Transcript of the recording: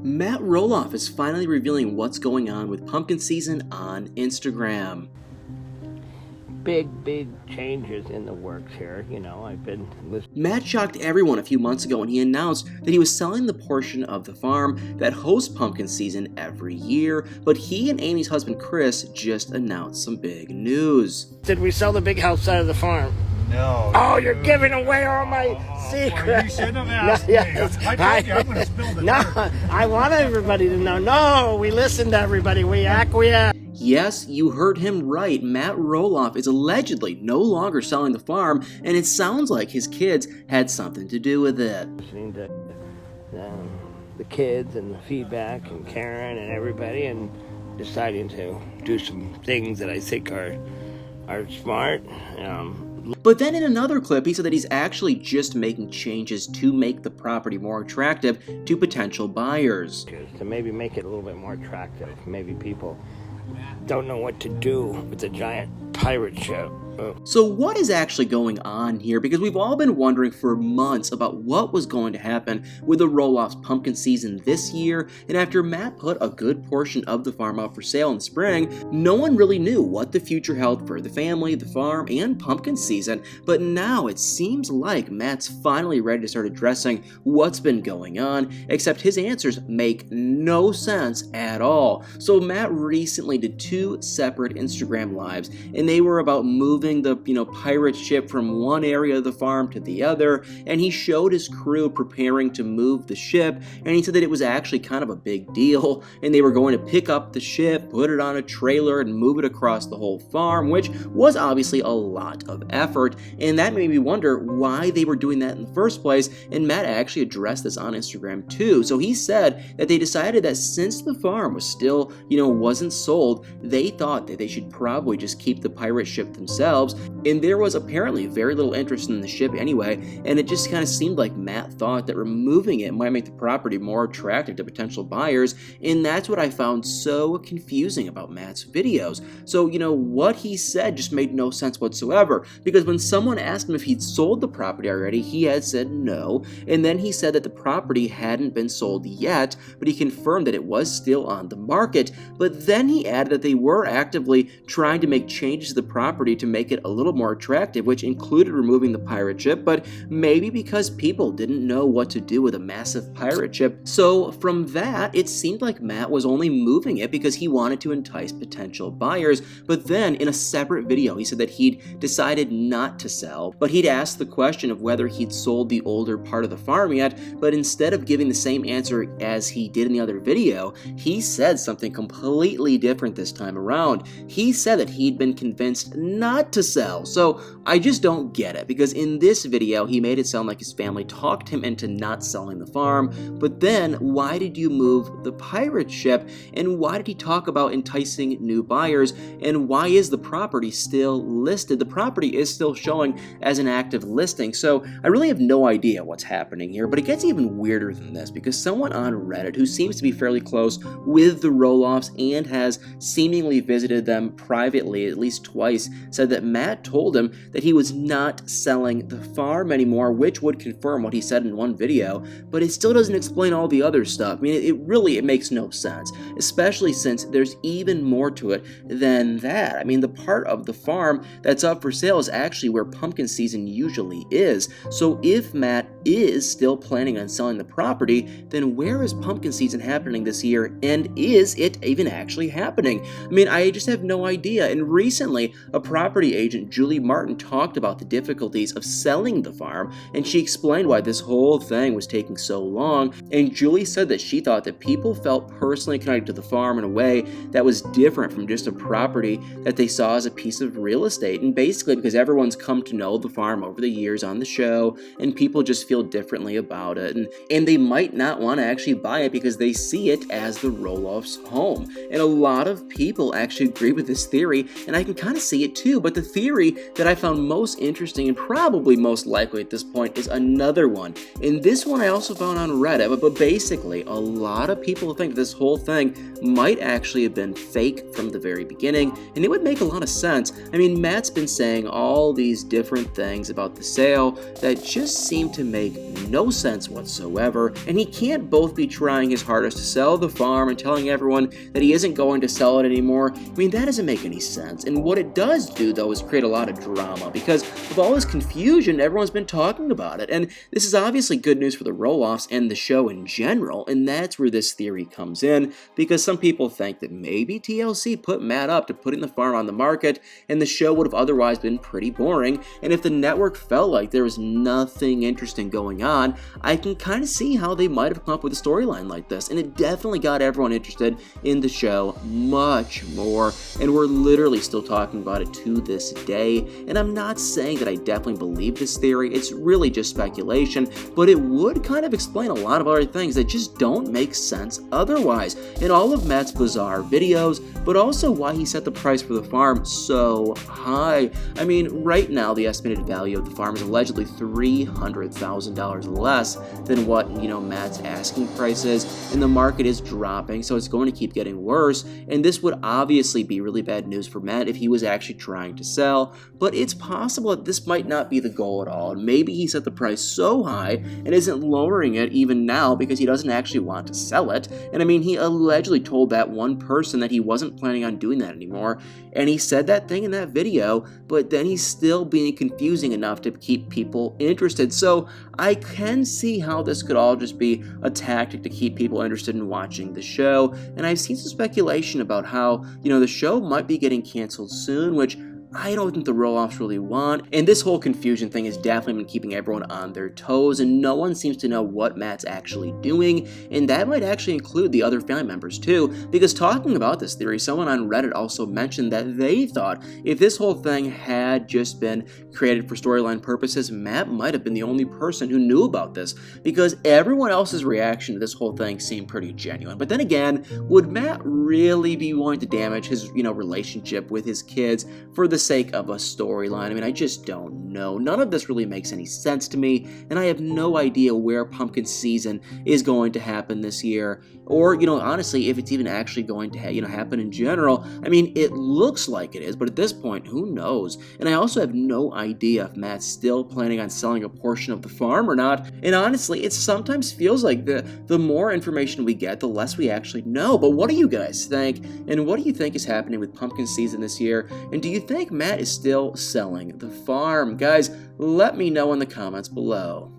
Matt Roloff is finally revealing what's going on with pumpkin season on Instagram. Big changes in the works here. I've been listening. Matt shocked everyone a few months ago when he announced that he was selling the portion of the farm that hosts pumpkin season every year, but he and Amy's husband Chris just announced some big news. Did we sell the big house side of the farm? No. Oh, you're giving away all my secrets. Well, you shouldn't have asked me. I told you I'm going to spill the No, I want everybody to know. No, we listened to everybody. We acquiesce. Yes, you heard him right. Matt Roloff is allegedly no longer selling the farm, and it sounds like his kids had something to do with it. Listening to the kids and the feedback and Karen and everybody, and deciding to do some things that I think are smart. But then in another clip, he said that he's actually just making changes to make the property more attractive to potential buyers. To maybe make it a little bit more attractive. Maybe people don't know what to do with the giant pirate ship. So what is actually going on here? Because we've all been wondering for months about what was going to happen with the Roloff's pumpkin season this year, and after Matt put a good portion of the farm out for sale in the spring, no one really knew what the future held for the family, the farm, and pumpkin season. But now it seems like Matt's finally ready to start addressing what's been going on, except his answers make no sense at all. So Matt recently did 2 separate Instagram lives, and they were about moving the pirate ship from one area of the farm to the other, and he showed his crew preparing to move the ship, and he said that it was actually kind of a big deal, and they were going to pick up the ship, put it on a trailer, and move it across the whole farm, which was obviously a lot of effort, and that made me wonder why they were doing that in the first place. And Matt actually addressed this on Instagram too. So he said that they decided that since the farm was still, wasn't sold, they thought that they should probably just keep the pirate ship themselves. And there was apparently very little interest in the ship anyway, and it just kind of seemed like Matt thought that removing it might make the property more attractive to potential buyers, and that's what I found so confusing about Matt's videos. So, what he said just made no sense whatsoever, because when someone asked him if he'd sold the property already, he had said no, and then he said that the property hadn't been sold yet, but he confirmed that it was still on the market. But then he added that they were actively trying to make changes to the property to make it a little more attractive, which included removing the pirate ship, but maybe because people didn't know what to do with a massive pirate ship. So from that, it seemed like Matt was only moving it because he wanted to entice potential buyers. But then in a separate video, he said that he'd decided not to sell, but he'd asked the question of whether he'd sold the older part of the farm yet, but instead of giving the same answer as he did in the other video, he said something completely different this time around. He said that he'd been convinced not to sell. So I just don't get it, because in this video he made it sound like his family talked him into not selling the farm. But then why did you move the pirate ship, and why did he talk about enticing new buyers, and why is the property still listed? The property is still showing as an active listing, so I really have no idea what's happening here. But it gets even weirder than this, because someone on Reddit who seems to be fairly close with the Roloffs and has seemingly visited them privately at least twice said that Matt told him that he was not selling the farm anymore, which would confirm what he said in one video, but it still doesn't explain all the other stuff. I mean, it makes no sense, especially since there's even more to it than that. I mean, the part of the farm that's up for sale is actually where pumpkin season usually is. So if Matt is still planning on selling the property, then where is pumpkin season happening this year, and is it even actually happening? I mean, I just have no idea. And recently, a property agent, Julie Martin, talked about the difficulties of selling the farm, and she explained why this whole thing was taking so long. And Julie said that she thought that people felt personally connected to the farm in a way that was different from just a property that they saw as a piece of real estate. And basically because everyone's come to know the farm over the years on the show, and people just feel differently about it, and they might not want to actually buy it because they see it as the Roloff's home. And a lot of people actually agree with this theory, and I can kind of see it too. But the theory that I found most interesting and probably most likely at this point is another one, and this one I also found on Reddit. But basically, a lot of people think this whole thing might actually have been fake from the very beginning, and it would make a lot of sense. I mean, Matt's been saying all these different things about the sale that just seem to make no sense whatsoever, and he can't both be trying his hardest to sell the farm and telling everyone that he isn't going to sell it anymore. I mean, that doesn't make any sense, and what it does do, though, is create a lot of drama, because of all this confusion, everyone's been talking about it, and this is obviously good news for the Roloffs and the show in general, and that's where this theory comes in, because some people think that maybe TLC put Matt up to putting the farm on the market, and the show would have otherwise been pretty boring, and if the network felt like there was nothing interesting going on, I can kind of see how they might have come up with a storyline like this, and it definitely got everyone interested in the show much more, and we're literally still talking about it to this day, and I'm not saying that I definitely believe this theory, it's really just speculation, but it would kind of explain a lot of other things that just don't make sense otherwise, in all of Matt's bizarre videos, but also why he set the price for the farm so high. I mean, right now the estimated value of the farm is allegedly $300,000 less than what, Matt's asking price is, and the market is dropping, so it's going to keep getting worse, and this would obviously be really bad news for Matt if he was actually trying to sell, but it's possible that this might not be the goal at all. Maybe he set the price so high and isn't lowering it even now because he doesn't actually want to sell it, and I mean, he allegedly told that one person that he wasn't planning on doing that anymore, and he said that thing in that video, but then he's still being confusing enough to keep people interested, so I can see how this could all just be a tactic to keep people interested in watching the show, and I've seen some speculation about how, the show might be getting canceled soon, which I don't think the Roloffs really want, and this whole confusion thing has definitely been keeping everyone on their toes, and no one seems to know what Matt's actually doing, and that might actually include the other family members too, because talking about this theory, someone on Reddit also mentioned that they thought if this whole thing had just been created for storyline purposes, Matt might have been the only person who knew about this, because everyone else's reaction to this whole thing seemed pretty genuine. But then again, would Matt really be willing to damage his, relationship with his kids for the sake of a storyline? I mean, I just don't know. None of this really makes any sense to me, and I have no idea where pumpkin season is going to happen this year, or, honestly, if it's even actually going to, happen in general. I mean, it looks like it is, but at this point, who knows? And I also have no idea if Matt's still planning on selling a portion of the farm or not, and honestly, it sometimes feels like the more information we get, the less we actually know. But what do you guys think? And what do you think is happening with pumpkin season this year? And do you think Matt is still selling the farm? Guys, let me know in the comments below.